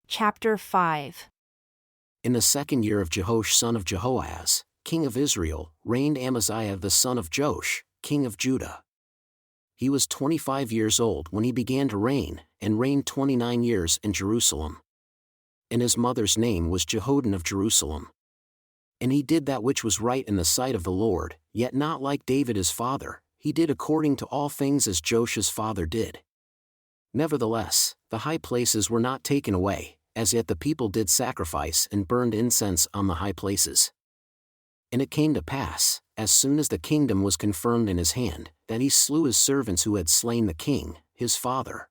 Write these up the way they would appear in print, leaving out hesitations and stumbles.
Chapter 5. In the 2nd year of Jehoash son of Jehoahaz, king of Israel, reigned Amaziah the son of Joash, king of Judah. He was 25 years old when he began to reign, and reigned 29 years in Jerusalem. And his mother's name was Jehoaddan of Jerusalem. And he did that which was right in the sight of the Lord, yet not like David his father. He did according to all things as Joash's father did. Nevertheless, the high places were not taken away, as yet the people did sacrifice and burned incense on the high places. And it came to pass, as soon as the kingdom was confirmed in his hand, that he slew his servants who had slain the king, his father.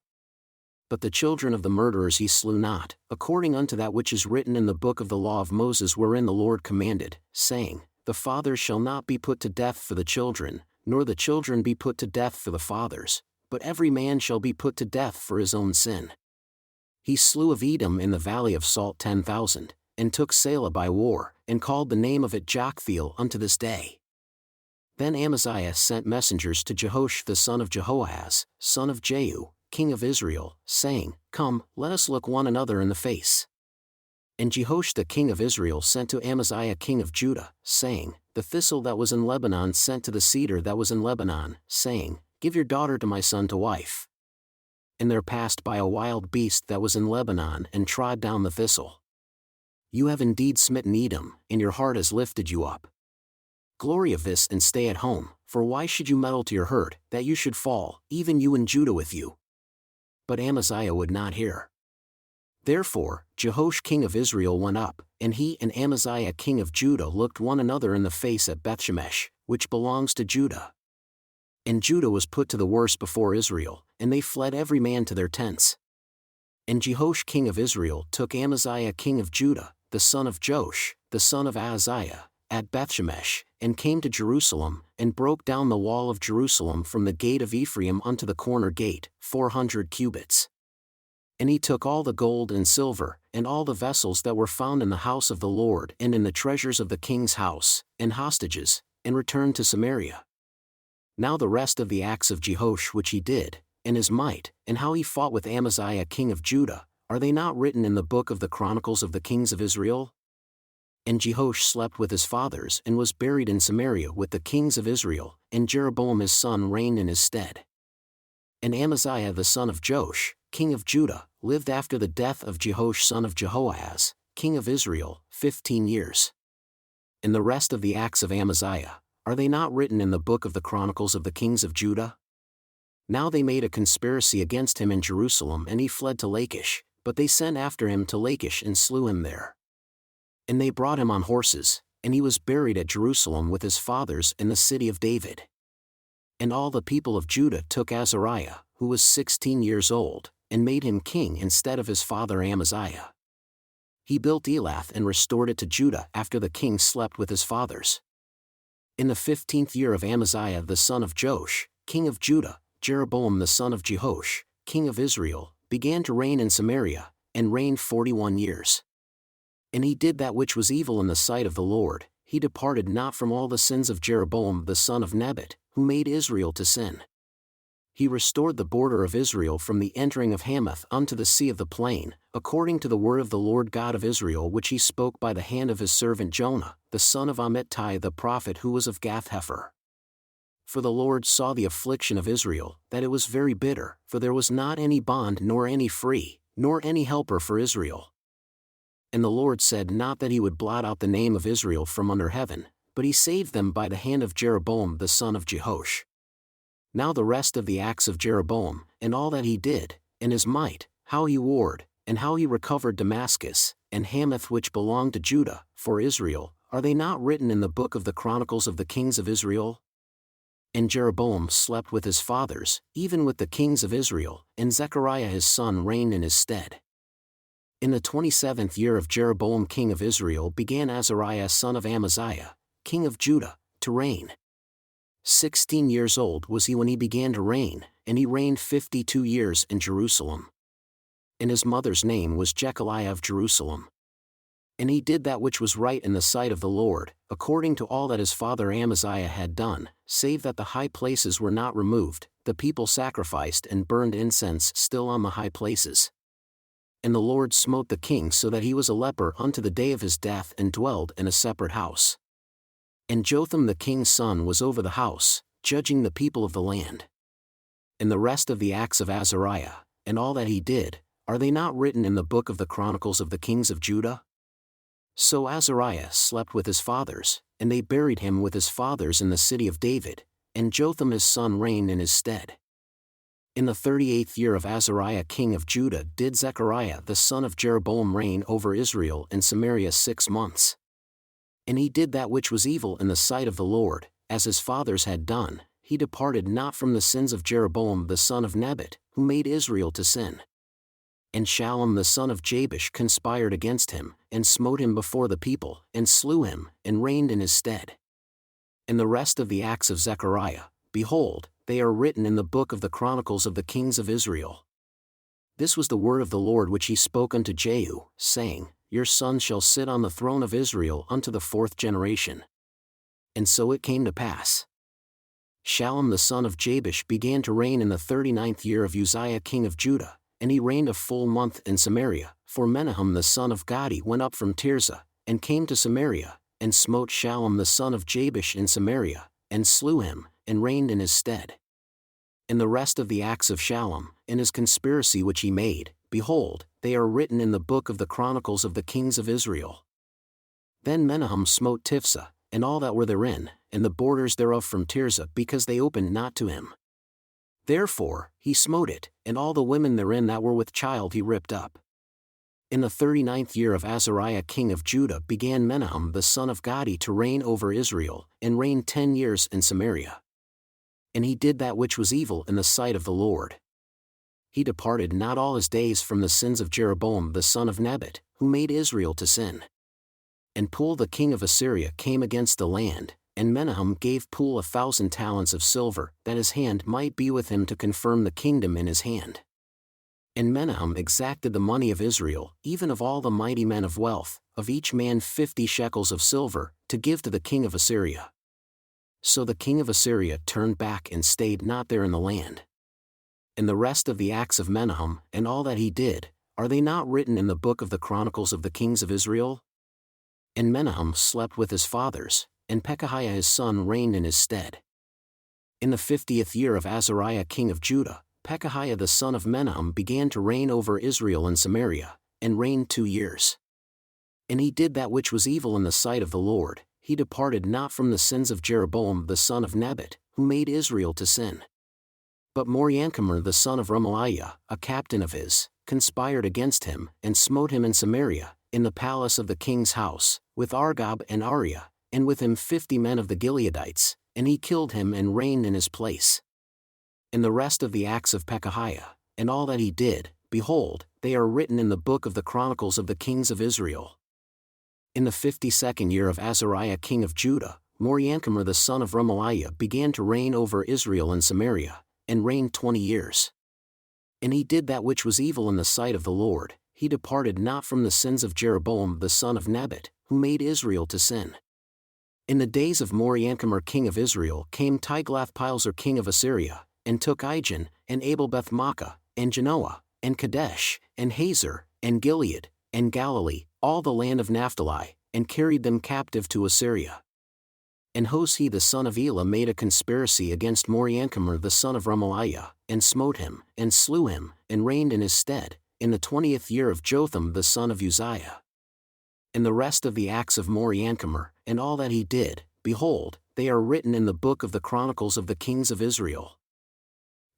But the children of the murderers he slew not, according unto that which is written in the book of the law of Moses, wherein the Lord commanded, saying, The fathers shall not be put to death for the children, nor the children be put to death for the fathers, but every man shall be put to death for his own sin. He slew of Edom in the valley of Salt 10,000, and took Selah by war, and called the name of it Joktheel unto this day. Then Amaziah sent messengers to Jehoash the son of Jehoahaz, son of Jehu, king of Israel, saying, Come, let us look one another in the face. And Jehoash the king of Israel sent to Amaziah king of Judah, saying, The thistle that was in Lebanon sent to the cedar that was in Lebanon, saying, Give your daughter to my son to wife. And there passed by a wild beast that was in Lebanon and trod down the thistle. You have indeed smitten Edom, and your heart has lifted you up. Glory of this and stay at home, for why should you meddle to your hurt, that you should fall, even you and Judah with you? But Amaziah would not hear. Therefore, Jehoash king of Israel went up, and he and Amaziah king of Judah looked one another in the face at Bethshemesh, which belongs to Judah. And Judah was put to the worse before Israel, and they fled every man to their tents. And Jehoash king of Israel took Amaziah king of Judah, the son of Joash, the son of Ahaziah, at Bethshemesh, and came to Jerusalem, and broke down the wall of Jerusalem from the gate of Ephraim unto the corner gate, 400 cubits. And he took all the gold and silver, and all the vessels that were found in the house of the Lord and in the treasures of the king's house, and hostages, and returned to Samaria. Now the rest of the acts of Jehoash which he did, and his might, and how he fought with Amaziah king of Judah, are they not written in the book of the Chronicles of the kings of Israel? And Jehoash slept with his fathers and was buried in Samaria with the kings of Israel, and Jeroboam his son reigned in his stead. And Amaziah the son of Joash, king of Judah, lived after the death of Jehoash son of Jehoahaz, king of Israel, 15 years. And the rest of the acts of Amaziah, are they not written in the book of the Chronicles of the kings of Judah? Now they made a conspiracy against him in Jerusalem, and he fled to Lachish, but they sent after him to Lachish and slew him there. And they brought him on horses, and he was buried at Jerusalem with his fathers in the city of David. And all the people of Judah took Azariah, who was 16 years old, and made him king instead of his father Amaziah. He built Elath and restored it to Judah after the king slept with his fathers. In the 15th year of Amaziah the son of Joash, king of Judah, Jeroboam the son of Jehoash, king of Israel, began to reign in Samaria, and reigned 41 years. And he did that which was evil in the sight of the Lord. He departed not from all the sins of Jeroboam the son of Nebat, who made Israel to sin. He restored the border of Israel from the entering of Hamath unto the sea of the plain, according to the word of the Lord God of Israel which he spoke by the hand of his servant Jonah, the son of Amittai the prophet, who was of Gath-hepher. For the Lord saw the affliction of Israel, that it was very bitter, for there was not any bond nor any free, nor any helper for Israel. And the Lord said not that he would blot out the name of Israel from under heaven, but he saved them by the hand of Jeroboam the son of Jehoash. Now the rest of the acts of Jeroboam, and all that he did, and his might, how he warred, and how he recovered Damascus, and Hamath which belonged to Judah, for Israel, are they not written in the book of the Chronicles of the kings of Israel? And Jeroboam slept with his fathers, even with the kings of Israel, and Zechariah his son reigned in his stead. In the 27th year of Jeroboam king of Israel began Azariah son of Amaziah, king of Judah, to reign. 16 years old was he when he began to reign, and he reigned 52 years in Jerusalem. And his mother's name was Jechaliah of Jerusalem. And he did that which was right in the sight of the Lord, according to all that his father Amaziah had done, save that the high places were not removed, the people sacrificed and burned incense still on the high places. And the Lord smote the king so that he was a leper unto the day of his death, and dwelled in a separate house. And Jotham the king's son was over the house, judging the people of the land. And the rest of the acts of Azariah, and all that he did, are they not written in the book of the Chronicles of the kings of Judah? So Azariah slept with his fathers, and they buried him with his fathers in the city of David, and Jotham his son reigned in his stead. In the 38th year of Azariah king of Judah did Zechariah the son of Jeroboam reign over Israel in Samaria 6 months. And he did that which was evil in the sight of the Lord, as his fathers had done. He departed not from the sins of Jeroboam the son of Nebat, who made Israel to sin. And Shallum the son of Jabesh conspired against him, and smote him before the people, and slew him, and reigned in his stead. And the rest of the acts of Zechariah, behold, they are written in the book of the Chronicles of the kings of Israel. This was the word of the Lord which he spoke unto Jehu, saying, Your son shall sit on the throne of Israel unto the 4th generation. And so it came to pass. Shallum the son of Jabesh began to reign in the 39th year of Uzziah king of Judah, and he reigned a full month in Samaria, for Menahem the son of Gadi went up from Tirzah, and came to Samaria, and smote Shallum the son of Jabesh in Samaria, and slew him, and reigned in his stead. In the rest of the acts of Shallum, in his conspiracy which he made, behold, they are written in the book of the Chronicles of the kings of Israel. Then Menahem smote Tifsah, and all that were therein, and the borders thereof from Tirzah, because they opened not to him. Therefore he smote it, and all the women therein that were with child he ripped up. In the 39th year of Azariah king of Judah began Menahem the son of Gadi to reign over Israel, and reigned 10 years in Samaria. And he did that which was evil in the sight of the Lord. He departed not all his days from the sins of Jeroboam the son of Nebat, who made Israel to sin. And Pul the king of Assyria came against the land, and Menahem gave Pul 1,000 talents of silver, that his hand might be with him to confirm the kingdom in his hand. And Menahem exacted the money of Israel, even of all the mighty men of wealth, of each man 50 shekels of silver, to give to the king of Assyria. So the king of Assyria turned back and stayed not there in the land. And the rest of the acts of Menahem, and all that he did, are they not written in the book of the Chronicles of the kings of Israel? And Menahem slept with his fathers, and Pekahiah his son reigned in his stead. In the 50th year of Azariah king of Judah, Pekahiah the son of Menahem began to reign over Israel in Samaria, and reigned 2 years. And he did that which was evil in the sight of the Lord. He departed not from the sins of Jeroboam the son of Nebat, who made Israel to sin. But Moriankemer the son of Remaliah, a captain of his, conspired against him, and smote him in Samaria, in the palace of the king's house, with Argob and Ariah, and with him 50 men of the Gileadites, and he killed him and reigned in his place. In the rest of the acts of Pekahiah, and all that he did, behold, they are written in the book of the Chronicles of the kings of Israel. In the 52nd year of Azariah king of Judah, Moriankemer the son of Remaliah began to reign over Israel in Samaria, and reigned 20 years. And he did that which was evil in the sight of the Lord. He departed not from the sins of Jeroboam the son of Nebat, who made Israel to sin. In the days of Moriankemer king of Israel came Tiglath-Pileser king of Assyria, and took Ijon, and Abel-Beth-Maachah, and Genoa, and Kadesh, and Hazor, and Gilead, and Galilee, all the land of Naphtali, and carried them captive to Assyria. And Hoshea the son of Elah made a conspiracy against Moriankemer the son of Remaliah, and smote him, and slew him, and reigned in his stead, in the 20th year of Jotham the son of Uzziah. And the rest of the acts of Moriankemer, and all that he did, behold, they are written in the book of the Chronicles of the kings of Israel.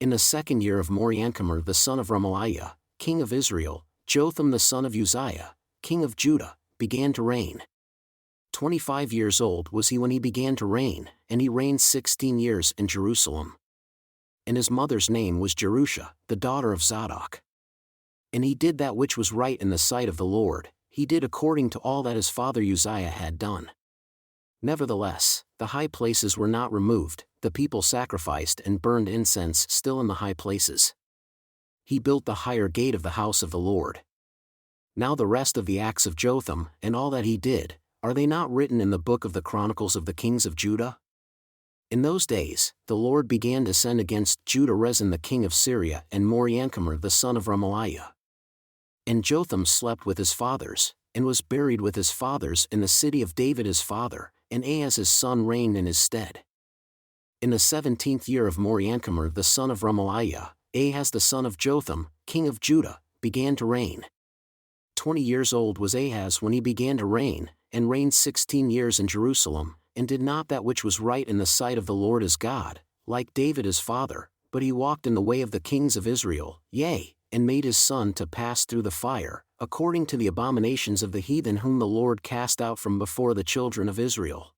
In the 2nd year of Moriankemer the son of Remaliah, king of Israel, Jotham the son of Uzziah, king of Judah, began to reign. 25 years old was he when he began to reign, and he reigned 16 years in Jerusalem. And his mother's name was Jerusha, the daughter of Zadok. And he did that which was right in the sight of the Lord. He did according to all that his father Uzziah had done. Nevertheless, the high places were not removed, the people sacrificed and burned incense still in the high places. He built the higher gate of the house of the Lord. Now the rest of the acts of Jotham, and all that he did, are they not written in the book of the Chronicles of the kings of Judah? In those days, the Lord began to send against Judah Rezin the king of Syria and Moriankemer the son of Remaliah. And Jotham slept with his fathers, and was buried with his fathers in the city of David his father, and Ahaz his son reigned in his stead. In the 17th year of Moriancamer the son of Ramaliah, Ahaz the son of Jotham, king of Judah, began to reign. 20 years old was Ahaz when he began to reign, and reigned 16 years in Jerusalem, and did not that which was right in the sight of the Lord his God, like David his father, but he walked in the way of the kings of Israel, yea, and made his son to pass through the fire, according to the abominations of the heathen whom the Lord cast out from before the children of Israel.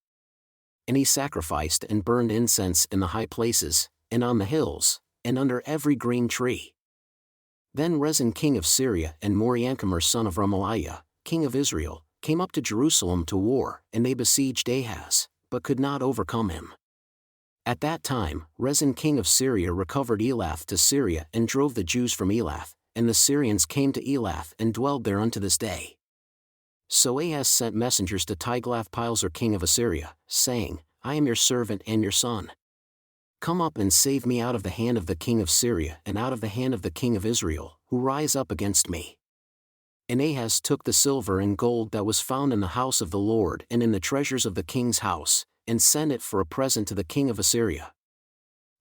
And he sacrificed and burned incense in the high places, and on the hills, and under every green tree. Then Rezin king of Syria and Moriancamer son of Ramaliah, king of Israel, came up to Jerusalem to war, and they besieged Ahaz, but could not overcome him. At that time, Rezin king of Syria recovered Elath to Syria and drove the Jews from Elath, and the Syrians came to Elath and dwelled there unto this day. So Ahaz sent messengers to Tiglath-Pileser king of Assyria, saying, I am your servant and your son. Come up and save me out of the hand of the king of Syria and out of the hand of the king of Israel, who rise up against me. And Ahaz took the silver and gold that was found in the house of the Lord and in the treasures of the king's house, and sent it for a present to the king of Assyria.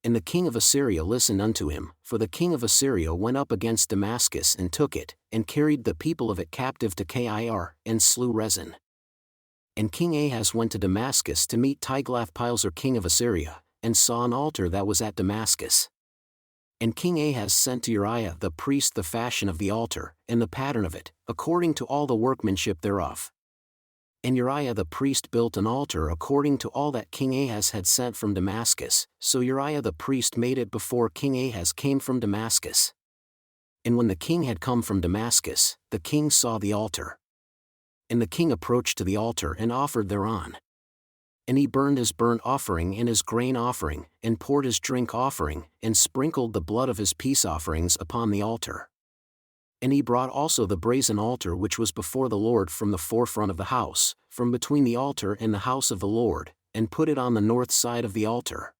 And the king of Assyria listened unto him, for the king of Assyria went up against Damascus and took it, and carried the people of it captive to Kir, and slew Rezin. And King Ahaz went to Damascus to meet Tiglath-Pileser king of Assyria, and saw an altar that was at Damascus. And King Ahaz sent to Uriah the priest the fashion of the altar, and the pattern of it, according to all the workmanship thereof. And Uriah the priest built an altar according to all that King Ahaz had sent from Damascus, so Uriah the priest made it before King Ahaz came from Damascus. And when the king had come from Damascus, the king saw the altar. And the king approached to the altar and offered thereon. And he burned his burnt offering and his grain offering, and poured his drink offering, and sprinkled the blood of his peace offerings upon the altar. And he brought also the brazen altar which was before the Lord from the forefront of the house, from between the altar and the house of the Lord, and put it on the north side of the altar.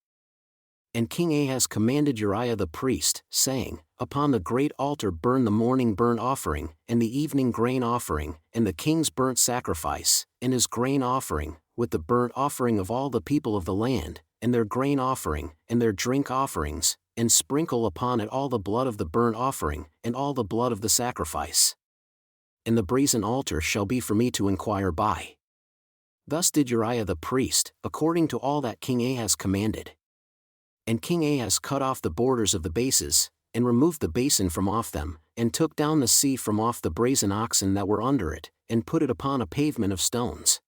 And King Ahaz commanded Uriah the priest, saying, Upon the great altar burn the morning burnt offering, and the evening grain offering, and the king's burnt sacrifice, and his grain offering, with the burnt offering of all the people of the land, and their grain offering, and their drink offerings, and sprinkle upon it all the blood of the burnt offering, and all the blood of the sacrifice. And the brazen altar shall be for me to inquire by. Thus did Uriah the priest, according to all that King Ahaz commanded. And King Ahaz cut off the borders of the bases, and removed the basin from off them, and took down the sea from off the brazen oxen that were under it, and put it upon a pavement of stones.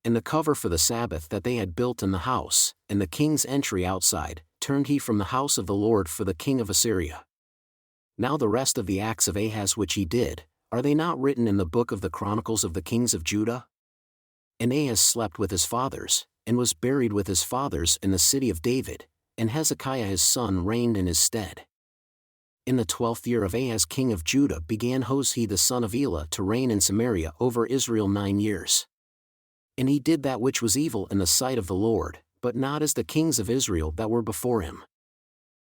And the cover for the Sabbath that they had built in the house, and the king's entry outside, turned he from the house of the Lord for the king of Assyria. Now the rest of the acts of Ahaz which he did, are they not written in the book of the Chronicles of the kings of Judah? And Ahaz slept with his fathers, and was buried with his fathers in the city of David, and Hezekiah his son reigned in his stead. In the 12th year of Ahaz king of Judah began Hoshea the son of Elah to reign in Samaria over Israel 9 years. And he did that which was evil in the sight of the Lord, but not as the kings of Israel that were before him.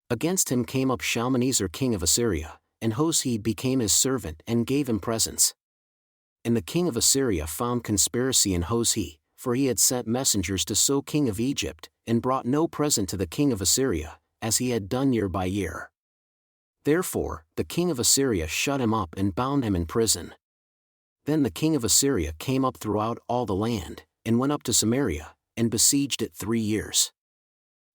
Against him came up Shalmaneser king of Assyria, and Hoshea became his servant and gave him presents. And the king of Assyria found conspiracy in Hoshea, for he had sent messengers to So king of Egypt, and brought no present to the king of Assyria, as he had done year by year. Therefore, the king of Assyria shut him up and bound him in prison. Then the king of Assyria came up throughout all the land, and went up to Samaria, and besieged it 3 years.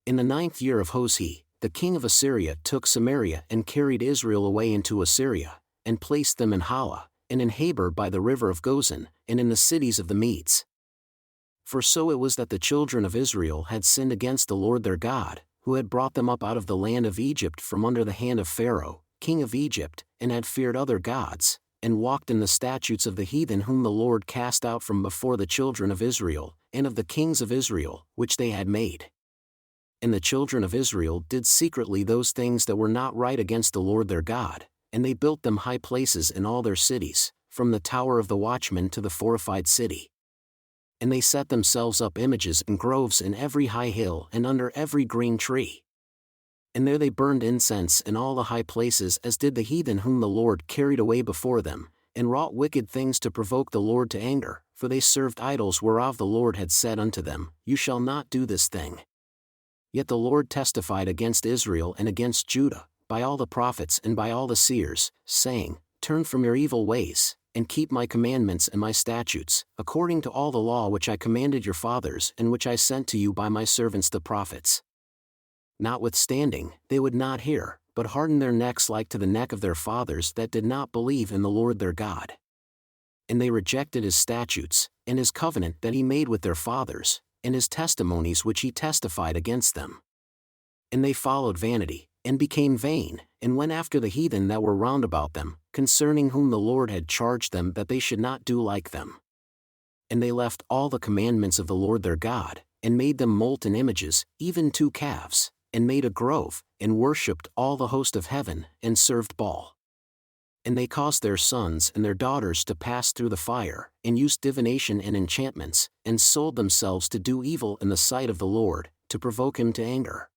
In the 9th year of Hoshea, the king of Assyria took Samaria and carried Israel away into Assyria, and placed them in Hala, and in Habor by the river of Gozan, and in the cities of the Medes. For so it was that the children of Israel had sinned against the Lord their God, who had brought them up out of the land of Egypt from under the hand of Pharaoh, king of Egypt, and had feared other gods, and walked in the statutes of the heathen whom the Lord cast out from before the children of Israel, and of the kings of Israel, which they had made. And the children of Israel did secretly those things that were not right against the Lord their God, and they built them high places in all their cities, from the tower of the watchman to the fortified city. And they set themselves up images and groves in every high hill and under every green tree. And there they burned incense in all the high places as did the heathen whom the Lord carried away before them, and wrought wicked things to provoke the Lord to anger, for they served idols whereof the Lord had said unto them, You shall not do this thing. Yet the Lord testified against Israel and against Judah, by all the prophets and by all the seers, saying, Turn from your evil ways, and keep my commandments and my statutes, according to all the law which I commanded your fathers and which I sent to you by my servants the prophets. Notwithstanding, they would not hear, but hardened their necks like to the neck of their fathers that did not believe in the Lord their God. And they rejected his statutes, and his covenant that he made with their fathers, and his testimonies which he testified against them. And they followed vanity, and became vain, and went after the heathen that were round about them, concerning whom the Lord had charged them that they should not do like them. And they left all the commandments of the Lord their God, and made them molten images, even 2 calves, and made a grove, and worshipped all the host of heaven, and served Baal. And they caused their sons and their daughters to pass through the fire, and used divination and enchantments, and sold themselves to do evil in the sight of the Lord, to provoke him to anger.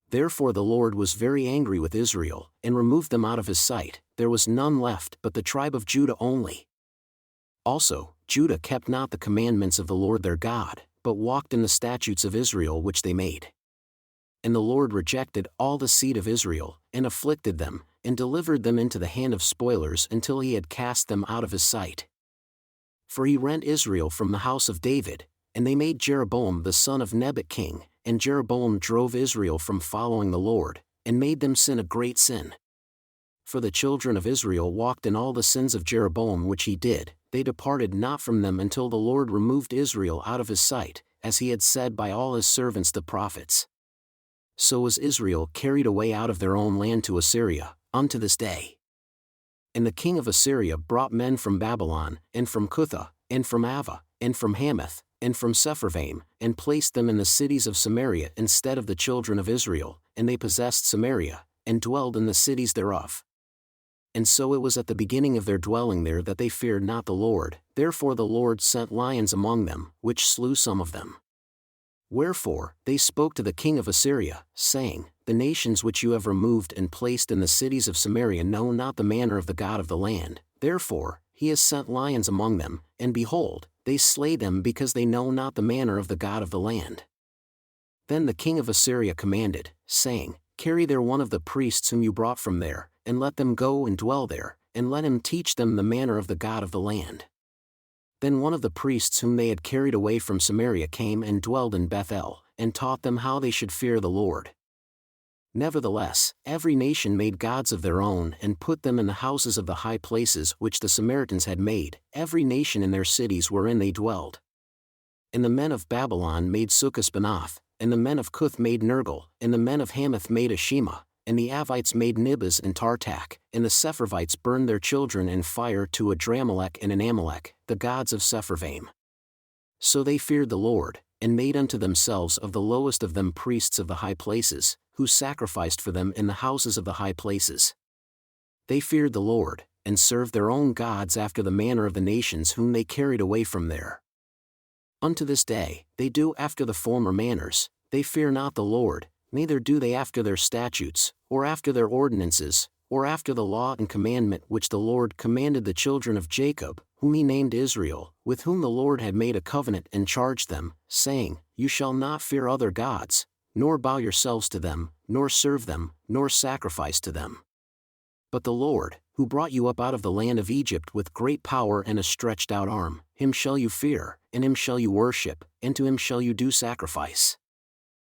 Therefore the Lord was very angry with Israel, and removed them out of his sight. There was none left but the tribe of Judah only. Also, Judah kept not the commandments of the Lord their God, but walked in the statutes of Israel which they made. And the Lord rejected all the seed of Israel, and afflicted them, and delivered them into the hand of spoilers until he had cast them out of his sight. For he rent Israel from the house of David, and they made Jeroboam the son of Nebat king, and Jeroboam drove Israel from following the Lord, and made them sin a great sin. For the children of Israel walked in all the sins of Jeroboam which he did, they departed not from them until the Lord removed Israel out of his sight, as he had said by all his servants the prophets. So was Israel carried away out of their own land to Assyria, unto this day. And the king of Assyria brought men from Babylon, and from Cutha, and from Ava, and from Hamath, and from Sepharvaim, and placed them in the cities of Samaria instead of the children of Israel, and they possessed Samaria, and dwelled in the cities thereof. And so it was at the beginning of their dwelling there that they feared not the Lord, therefore the Lord sent lions among them, which slew some of them. Wherefore, they spoke to the king of Assyria, saying, The nations which you have removed and placed in the cities of Samaria know not the manner of the God of the land, therefore, he has sent lions among them, and behold, they slay them because they know not the manner of the God of the land. Then the king of Assyria commanded, saying, Carry there one of the priests whom you brought from there, and let them go and dwell there, and let him teach them the manner of the God of the land. Then one of the priests whom they had carried away from Samaria came and dwelled in Bethel, and taught them how they should fear the Lord. Nevertheless, every nation made gods of their own and put them in the houses of the high places which the Samaritans had made, every nation in their cities wherein they dwelled. And the men of Babylon made Succoth-Benoth, and the men of Cuth made Nergal, and the men of Hamath made Ashima, and the Avites made Nibaz and Tartak, and the Sepharvites burned their children in fire to Adramelech and Anamelech, the gods of Sepharvaim. So they feared the Lord, and made unto themselves of the lowest of them priests of the high places, who sacrificed for them in the houses of the high places. They feared the Lord, and served their own gods after the manner of the nations whom they carried away from there. Unto this day, they do after the former manners, they fear not the Lord, neither do they after their statutes, or after their ordinances, or after the law and commandment which the Lord commanded the children of Jacob, whom he named Israel, with whom the Lord had made a covenant and charged them, saying, You shall not fear other gods, nor bow yourselves to them, nor serve them, nor sacrifice to them. But the Lord, who brought you up out of the land of Egypt with great power and a stretched out arm, him shall you fear, and him shall you worship, and to him shall you do sacrifice.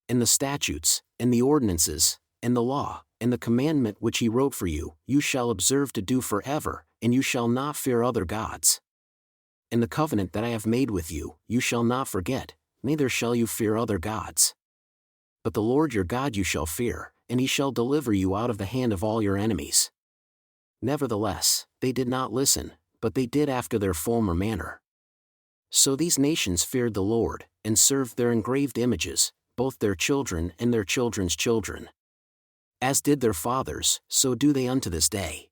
And the statutes, and the ordinances, and the law, and the commandment which he wrote for you, you shall observe to do forever, and you shall not fear other gods. And the covenant that I have made with you, you shall not forget, neither shall you fear other gods. But the Lord your God you shall fear, and he shall deliver you out of the hand of all your enemies. Nevertheless, they did not listen, but they did after their former manner. So these nations feared the Lord, and served their engraved images, both their children and their children's children. As did their fathers, so do they unto this day.